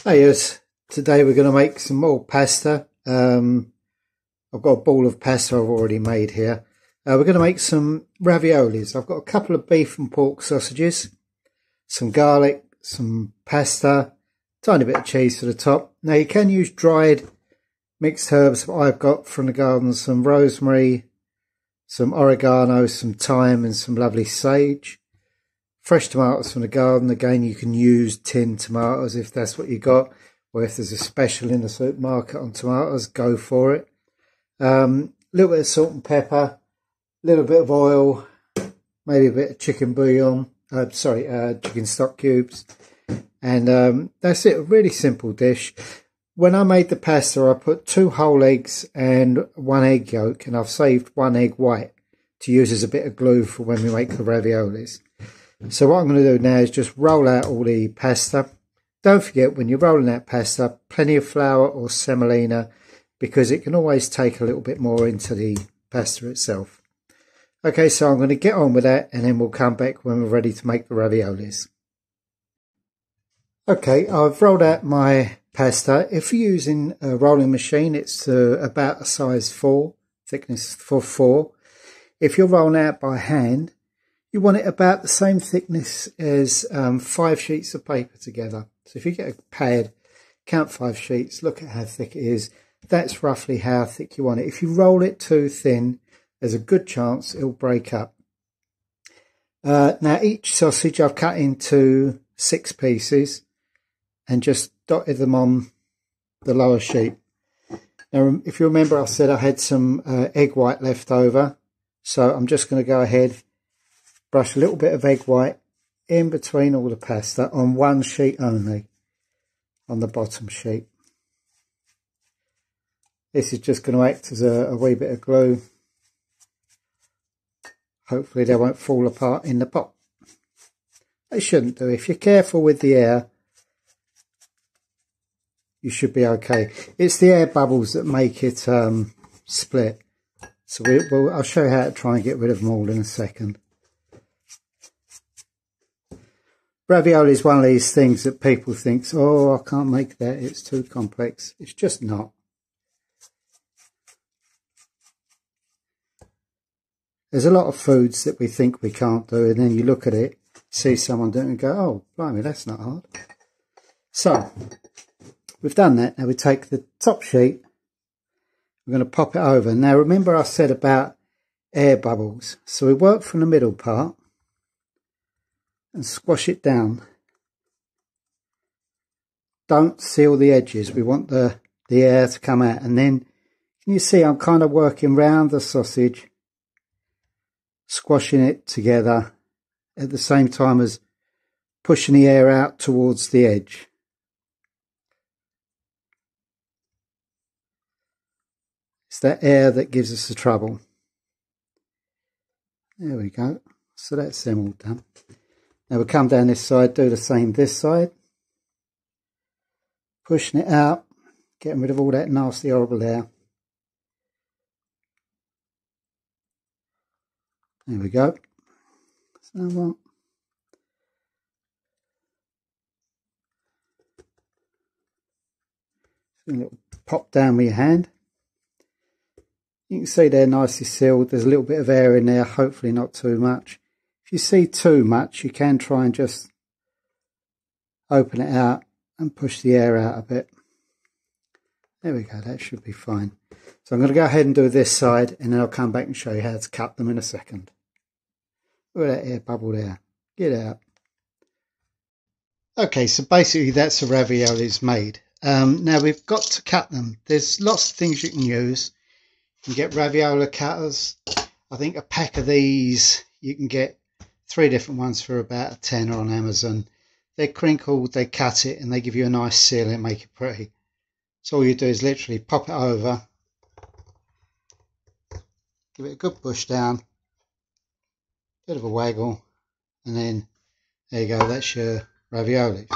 Hey, yes. Today we're going to make some more pasta. I've got a ball of pasta I've already made here. We're going to make some raviolis. I've got a couple of beef and pork sausages, some garlic, some pasta, tiny bit of cheese to the top. Now you can use dried mixed herbs I've got from the garden, some rosemary, some oregano, some thyme and some lovely sage. Fresh tomatoes from the garden. Again, you can use tinned tomatoes if that's what you got, or if there's a special in the supermarket on tomatoes, go for it. Little bit of salt and pepper, little bit of oil, maybe a bit of chicken bouillon, chicken stock cubes, and that's it. A really simple dish. When I made the pasta, I put 2 whole eggs and 1 egg yolk, and I've saved 1 egg white to use as a bit of glue for when we make the raviolis. So what I'm going to do now is just roll out all the pasta. Don't forget, when you're rolling out pasta, plenty of flour or semolina, because it can always take a little bit more into the pasta itself. Okay, so I'm going to get on with that, and then we'll come back when we're ready to make the raviolis. Okay, I've rolled out my pasta. If you're using a rolling machine, it's about a size 4, thickness for 4. If you're rolling out by hand, you want it about the same thickness as 5 sheets of paper together. So if you get a pad, count 5 sheets, look at how thick it is. That's roughly how thick you want it. If you roll it too thin, there's a good chance it'll break up. Now each sausage I've cut into 6 pieces and just dotted them on the lower sheet. Now if you remember, I said I had some egg white left over, so I'm just going to go ahead, brush a little bit of egg white in between all the pasta on 1 sheet only, on the bottom sheet. This is just going to act as a wee bit of glue. Hopefully they won't fall apart in the pot. They shouldn't do. If you're careful with the air, you should be okay. It's the air bubbles that make it split. So I'll show you how to try and get rid of them all in a second. Ravioli is one of these things that people think, oh, I can't make that, it's too complex. It's just not. There's a lot of foods that we think we can't do, and then you look at it, see someone doing it and go, oh, blimey, that's not hard. So, we've done that. Now we take the top sheet, we're going to pop it over. Now remember I said about air bubbles. So we work from the middle part and squash it down. Don't seal the edges. We want the air to come out. And then, can you see I'm kind of working round the sausage, squashing it together at the same time as pushing the air out towards the edge. It's that air that gives us the trouble. There we go. So that's them all done. Now we'll come down this side, do the same this side. Pushing it out, getting rid of all that nasty, horrible air. There we go. So a little pop down with your hand. You can see they're nicely sealed. There's a little bit of air in there, hopefully not too much. If you see too much, you can try and just open it out and push the air out a bit. There we go, that should be fine. So I'm going to go ahead and do this side, and then I'll come back and show you how to cut them in a second. Look at that air bubble there. Get out. Okay, so basically that's the raviolis made. Now we've got to cut them. There's lots of things you can use. You can get ravioli cutters. I think a pack of these, you can get 3 different ones for about a tenner on Amazon. They're crinkled, they cut it, and they give you a nice seal and make it pretty. So all you do is literally pop it over, give it a good push down, bit of a waggle, and then there you go, that's your ravioli.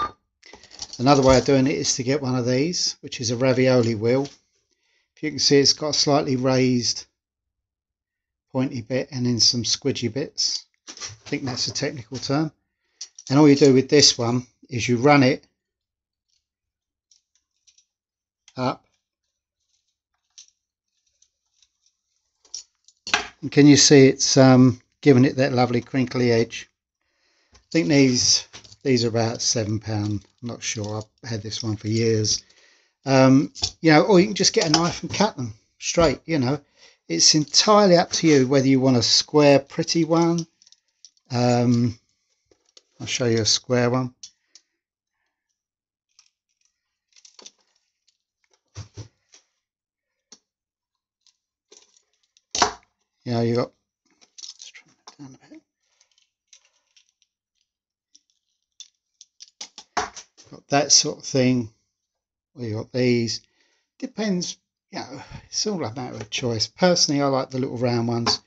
Another way of doing it is to get one of these, which is a ravioli wheel. If you can see, it's got a slightly raised pointy bit and then some squidgy bits. I think that's a technical term. And all you do with this one is you run it up. And can you see it's giving it that lovely crinkly edge? I think these are about £7. I'm not sure. I've had this one for years. You know, or you can just get a knife and cut them straight. You know, it's entirely up to you whether you want a square, pretty one. I'll show you a square one. You know, you got, let's try that down a bit. Got that sort of thing. Well, you got these. Depends, you know, it's all a matter of choice. Personally, I like the little round ones.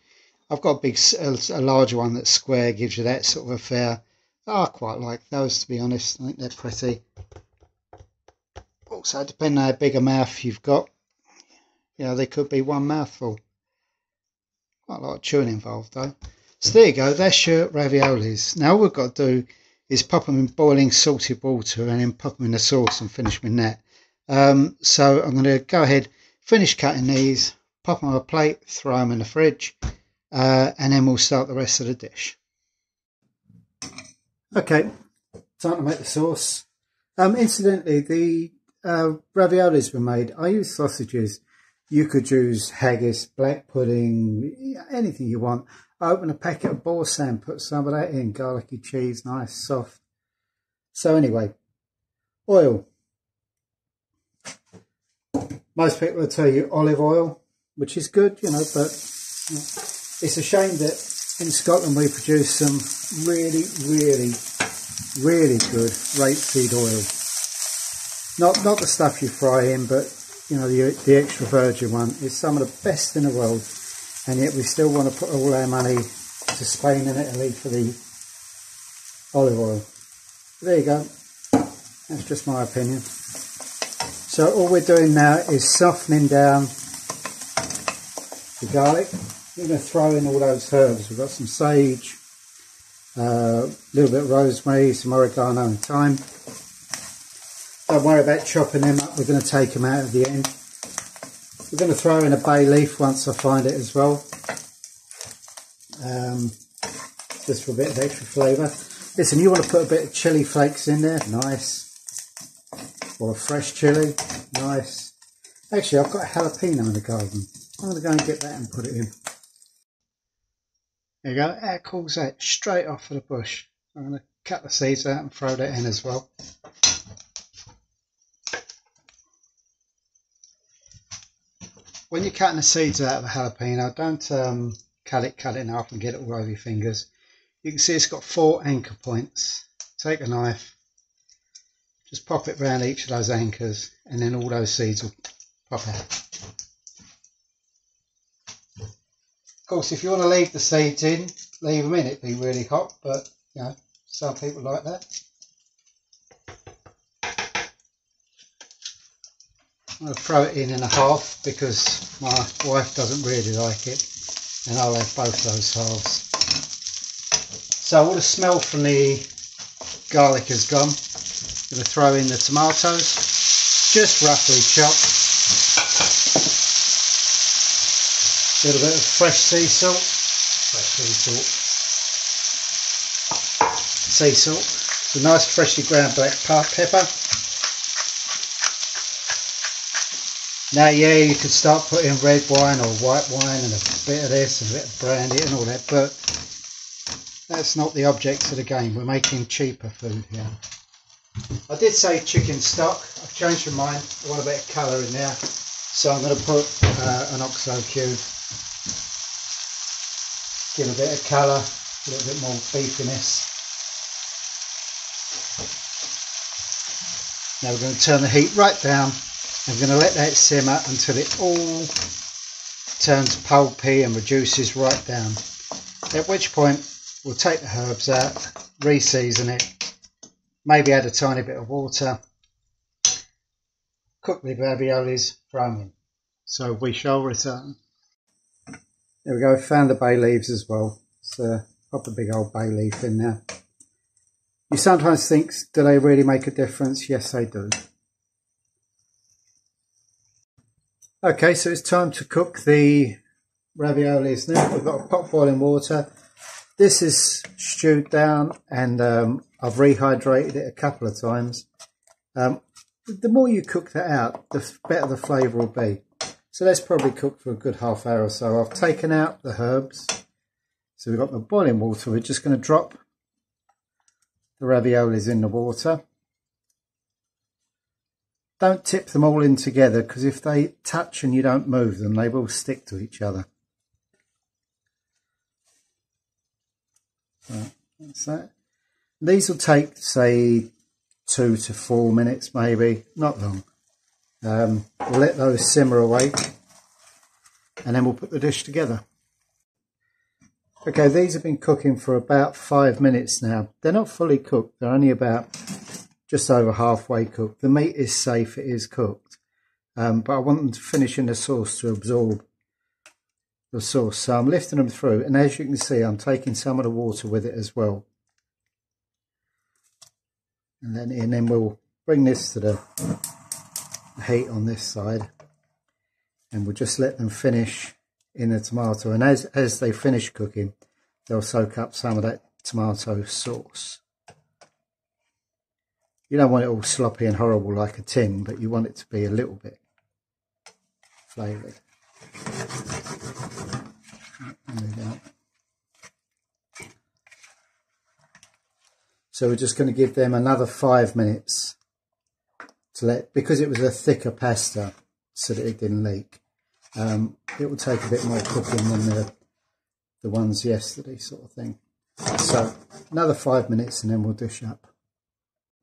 I've got a larger one that's square, gives you that sort of affair. I quite like those, to be honest. I think they're pretty. Also, depending on how big a mouth you've got, you know, they could be one mouthful. Quite a lot of chewing involved, though. So there you go, that's your raviolis. Now all we've got to do is pop them in boiling salted water and then pop them in the sauce and finish with that. So I'm going to go ahead, finish cutting these, pop them on a plate, throw them in the fridge, and then we'll start the rest of the dish. Okay, time to make the sauce. Incidentally, the raviolis were made. I use sausages. You could use haggis, black pudding, anything you want. I open a packet of boursin, put some of that in, garlicky cheese, nice, soft. So anyway, oil. Most people will tell you olive oil, which is good, you know, but it's a shame that in Scotland we produce some really, really, really good rapeseed oil. Not the stuff you fry in, but you know, the extra virgin one is some of the best in the world, and yet we still want to put all our money to Spain and Italy for the olive oil. But there you go, that's just my opinion. So all we're doing now is softening down the garlic. We're going to throw in all those herbs. We've got some sage, a little bit of rosemary, some oregano and thyme. Don't worry about chopping them up, we're going to take them out at the end. We're going to throw in a bay leaf once I find it as well. Just for a bit of extra flavour. Listen, you want to put a bit of chilli flakes in there, nice. Or a fresh chilli, nice. Actually, I've got a jalapeno in the garden. I'm going to go and get that and put it in. There you go, that cools that straight off of the bush. I'm going to cut the seeds out and throw that in as well. When you're cutting the seeds out of the jalapeno, don't cut it in half and get it all over your fingers. You can see it's got 4 anchor points. Take a knife, just pop it around each of those anchors, and then all those seeds will pop out. Of course, if you want to leave the seeds in, leave them in. It'd be really hot, but you know, some people like that. I'm going to throw it in a half because my wife doesn't really like it, and I'll have both those halves. So all the smell from the garlic has gone. I'm going to throw in the tomatoes, just roughly chopped. A little bit of fresh sea salt, sea salt, some nice freshly ground black pepper. Now, yeah, you could start putting red wine or white wine and a bit of this and a bit of brandy and all that, but that's not the object of the game. We're making cheaper food here. I did say chicken stock. I've changed my mind. I want a bit of colour in there, so I'm going to put an oxo cube. Give a bit of colour, a little bit more beefiness. Now we're going to turn the heat right down. I'm going to let that simmer until it all turns pulpy and reduces right down. At which point we'll take the herbs out, re-season it, maybe add a tiny bit of water, cook the raviolis, throw them in. So we shall return. There we go, found the bay leaves as well. So pop a big old bay leaf in there. You sometimes think, do they really make a difference? Yes, they do. Okay, so it's time to cook the raviolis now. We've got a pot boiling water. This is stewed down, and I've rehydrated it a couple of times. The more you cook that out, the better the flavour will be. So let's probably cook for a good half hour or so. I've taken out the herbs. So we've got the boiling water. We're just going to drop the raviolis in the water. Don't tip them all in together, because if they touch and you don't move them, they will stick to each other. So that's that. These will take, say, 2 to 4 minutes maybe, not long. We'll let those simmer away, and then we'll put the dish together. Okay, these have been cooking for about 5 minutes now. They're not fully cooked, they're only about just over halfway cooked. The meat is safe, it is cooked, but I want them to finish in the sauce to absorb the sauce. So I'm lifting them through, and as you can see, I'm taking some of the water with it as well. And then we'll bring this to the heat on this side, and we'll just let them finish in the tomato. And as they finish cooking, they'll soak up some of that tomato sauce. You don't want it all sloppy and horrible like a tin, but you want it to be a little bit flavoured. There we go. So we're just going to give them another 5 minutes to because it was a thicker pasta, so that it didn't leak. It will take a bit more cooking than the ones yesterday, sort of thing. So another 5 minutes, and then we'll dish up.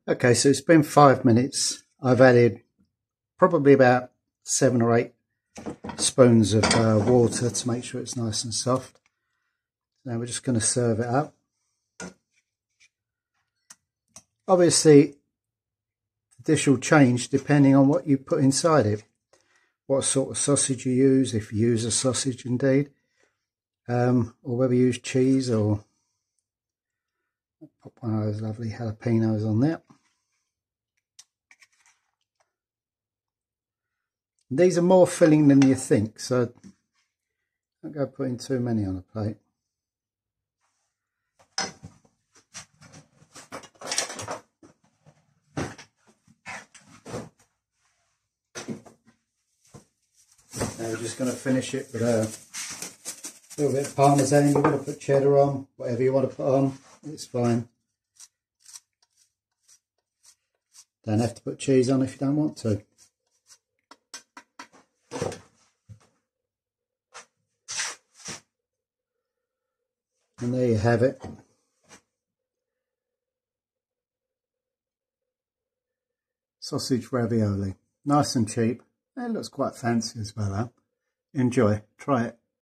Okay, so it's been 5 minutes. I've added probably about 7 or 8 spoons of water to make sure it's nice and soft. Now we're just going to serve it up. Obviously, the dish will change depending on what you put inside it, what sort of sausage you use, if you use a sausage indeed, or whether you use cheese, or pop one of those lovely jalapenos on there. These are more filling than you think, so don't go putting too many on a plate. Now we're just going to finish it with a little bit of parmesan. You're going to put cheddar on, whatever you want to put on, it's fine. Don't have to put cheese on if you don't want to. And there you have it. Sausage ravioli. Nice and cheap. It looks quite fancy as well, huh? Enjoy. Try it.